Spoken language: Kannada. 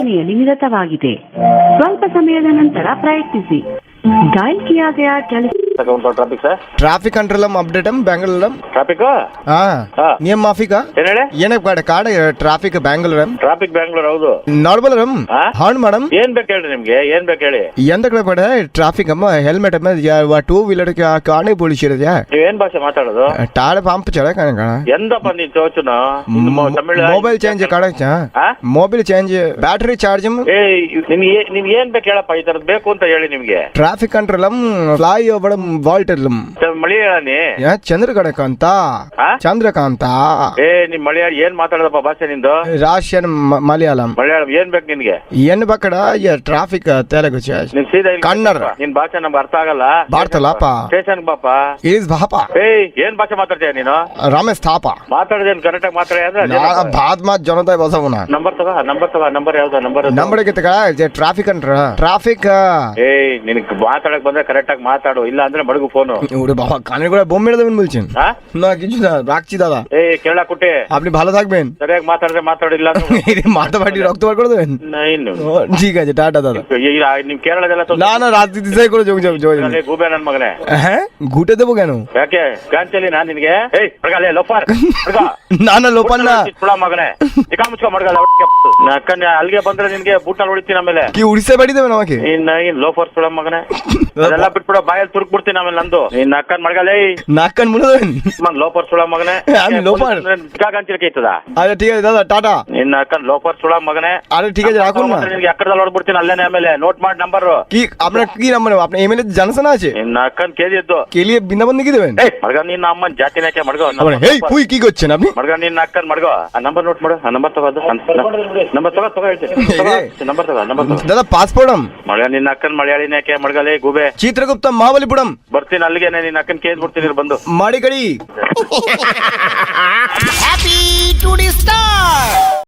ಸಂಭಾಷಣೆಯಲ್ಲಿ ನಿರತವಾಗಿದೆ. ಸ್ವಲ್ಪ ಸಮಯದ ನಂತರ ಪ್ರಯತ್ನಿಸಿ. ಡಯಲ್ किया गया traffic sir traffic control update Bengaluru traffic ನಿಯಮ ಮಾಫಿಕ ಏನ್ ಹೇಳಿ ಏನಕ್ಕೆ ಕಾಡ ಟ್ರಾಫಿಕ್ ಬೆಂಗಳೂರು ಟ್ರಾಫಿಕ್ ಬ್ಯಾಂಗ್ಳೂರ್ ಹೌದು ನೋಡ್ಬಲ್ರಮ್ ಹಾಣ್ ಮೇಡಮ್ ಏನ್ ಬೇಕು ಹೇಳ್ರಿ ನಿಮ್ಗೆ ಏನ್ ಬೇಕು ಹೇಳಿ ಎಂತ ಕಡೆ ಪಡೆ ಟ್ರಾಫಿಕ್ ಅಮ್ಮ ಹೆಲ್ಮೆಟ್ ಅಮ್ಮ ಟೂ ವೀಲರ್ ಕಾಣೆ ಪೊಲೀಸಿರದ್ಯಾ ನೀವ್ ಏನ್ ಭಾಷೆ ಮಾತಾಡೋದು ಟಾಳ ಪಂಪ್ ಚಳ ಕಣ ಎಂದಪ್ಪ ನೀನ್ ಚೋಚುನ ತಮಿಳ್ ಮೊಬೈಲ್ ಚೇಂಜ್ ಕಾಡಚ್ಚ ಮೊಬೈಲ್ ಚೇಂಜ್ ಬ್ಯಾಟರಿ ಚಾರ್ಜ್ ನಿಮ್ಗೆ ಏನ್ ಬೇಕು ಹೇಳಪ್ಪ ಈ ತರದ್ ಬೇಕು ಅಂತ ಹೇಳಿ ನಿಮ್ಗೆ traffic control fly over Walter ಮಳಿ ಹೇಳನಿ ಚಂದ್ರಕಾಂತ ಚಂದ್ರಕಾಂತ ನಿಮ್ ಮಳಿ ಏನ್ ಮಾತಾಡೋದಪ್ಪ ಭಾಷೆ ನಿಂದು ರಾಶಿಯನ್ ಮಲಯಾಳಂ ಮಲಯಾಳಂ ಏನ್ ಬೇಕು ನಿನ್ಗೆ ಏನ್ ಬಕ್ಕಡ ಟ್ರಾಫಿಕ್ ತೆಲುಗು ನಿನ್ ಸೀದಾ ಇಲ್ಲಿ ಕನ್ನಡ ನಿನ್ ಭಾಷೆ ನಮ್ಗೆ ಅರ್ಥ ಆಗಲ್ಲ ಬಾರ್ತಲಪ್ಪ ಸ್ಟೇಷನ್ ಬಾಪ ಈಸ್ ಬಾಪ ಏನ್ ಭಾಷೆ ಮಾತಾಡ್ತೀಯ ನೀನು ರಮೇಶ್ ಥಾಪ ಮಾತಾಡೋದೇನ್ ಕರೆಕ್ಟ್ ಆಗಿ ಮಾತಾಡ ಬಾದ್ ಮಾತ್ ಜನತಾ ಬಸವನ ನಂಬರ್ ಯಾವ್ದು ನಂಬರ್ ಟ್ರಾಫಿಕ್ ಅಂಟ್ರ ಟ್ರಾಫಿಕ್ ನಿನಗ್ ಮಾತಾಡಕ್ ಬಂದ್ರೆ ಕರೆಕ್ಟ್ ಆಗಿ ಮಾತಾಡು ಇಲ್ಲ ಅಂದ್ರೆ ಮಡಗು ಫೋನು ওরে বাবা কানে করে বোম মেরে দেবেন বলছেন না কিছু না রাখছি দাদা ಕೇಳ ಕುಟ್ಟಿ আপনি ভালো থাকবেন ಸರಿಯಾಗಿ ಮಾತಾಡಿದ್ರೆ ಮಾತಾಡಿಲ್ಲ মাথা ফাটি রক্ত বার করে দেবেন ಇನ್ನು ঠিক আছে টাটা দাদা ನಿಮ್ ಕೇರಳದೆಲ್ಲ না না রাজনীতি চাই করে যোগ যোগ যোগ ಗೂಬೆ ನನ್ ಮಗನೇ হ্যাঁ ঘুটে দেবো কেন ಯಾಕೆ ಗಾಂಚಲಿ ನಾನ್ ನಿನ್ಗೆ ಲೋಫರ್ না না লোপান না ಮಗನೇ ಚಿಕ್ಕ ಮುಚ್ಕೊ ಮಡ್ಗಲ್ಲ ಅಕ್ಕನ ಅಲ್ಲಿಗೆ ಬಂದ್ರೆ ನಿನ್ಗೆ ಬೂಟ್ನಲ್ಲಿ ಹೊಡಿತೀನಿ ಆಮೇಲೆ কি উড়িষ্যা বাড়ি দেবেন আমাকে ಇನ್ ಲೋಫರ್ ಸುಳ ಮಗನೇ ಅದೆಲ್ಲ ಬಿಟ್ಬಿಡ ಬಾಯಲ್ಲಿ ತುರ್ಕ್ ಬಿಡ್ತೀನಿ ಆಮೇಲೆ ನಂದು ನಿನ್ನ ಅಕ್ಕನ್ ಮಡ್ಗಲೇ নাক্কান মুনে দেবেন ಲೋಫರ್ ಸುಳ ಮಗನೇ আমি লোপার ಗಾಂಚಲಿಕೆ ಇರ್ತದ আচ্ছা ঠিক আছে দাদা টাটা ನಿನ್ನ ಅಕ್ಕನ್ ಲೋಫರ್ ಸುಳ ಮಗನೇ আরে ঠিক আছে রাখুন না ನಿನ್ಗೆ ಅಕ್ಕದಲ್ಲಿ ಹೊಡ್ಬಿಡ್ತೀನಿ ಅಲ್ಲೇನೆ ಆಮೇಲೆ ನೋಟ್ ಮಾಡಿ ನಂಬರ್ কি আপনার কি নাম্বার আপনার এমএলএ জানাশোনা আছে ನಿನ್ನ ಅಕ್ಕನ್ ಕೇಳಿ ಇದ್ದು কে লিয়ে বৃন্দাবন কি দেবেন ಮಡ್ಗ ನಿನ್ನ ಅಮ್ಮನ್ ಜಾತಿನ ಯಾಕೆ ಮಡ್ಗೋ হেই পুই কি করছেন আপনি ಮಡ್ಗ ನಿನ್ನ ಅಕ್ಕನ್ ಮಡ್ಗೋ ಆ ನಂಬರ್ ನೋಟ್ ಮಾಡು ಆ ನಂಬರ್ ತಗೋ ನಂಬರ್ ತಗೋ ಹೇಳ್ತೀನಿ ನಂಬರ್ ತಗೋ দাদಾ পাসপোর্ট ಮಡ್ಗ ನಿನ್ನ ಅಕ್ಕನ್ ಮಲಯಾಳಿನ ಯಾಕೆ ಮಡ್ಗಲೇ ಗೂಬೆ ಚಿತ್ರಗುಪ್ತ ಮಹಾಬಲಿಪುರಂ ಬರ್ತೀನಿ ಅಲ್ಲಿಗೆ ನಿನ್ನ ಅಕ್ಕನ್ ಕೇಳಿ ಬಿಡ್ತೀನಿ ಬಂದು ಮಾಡಿಕಡಿ Happy to the star!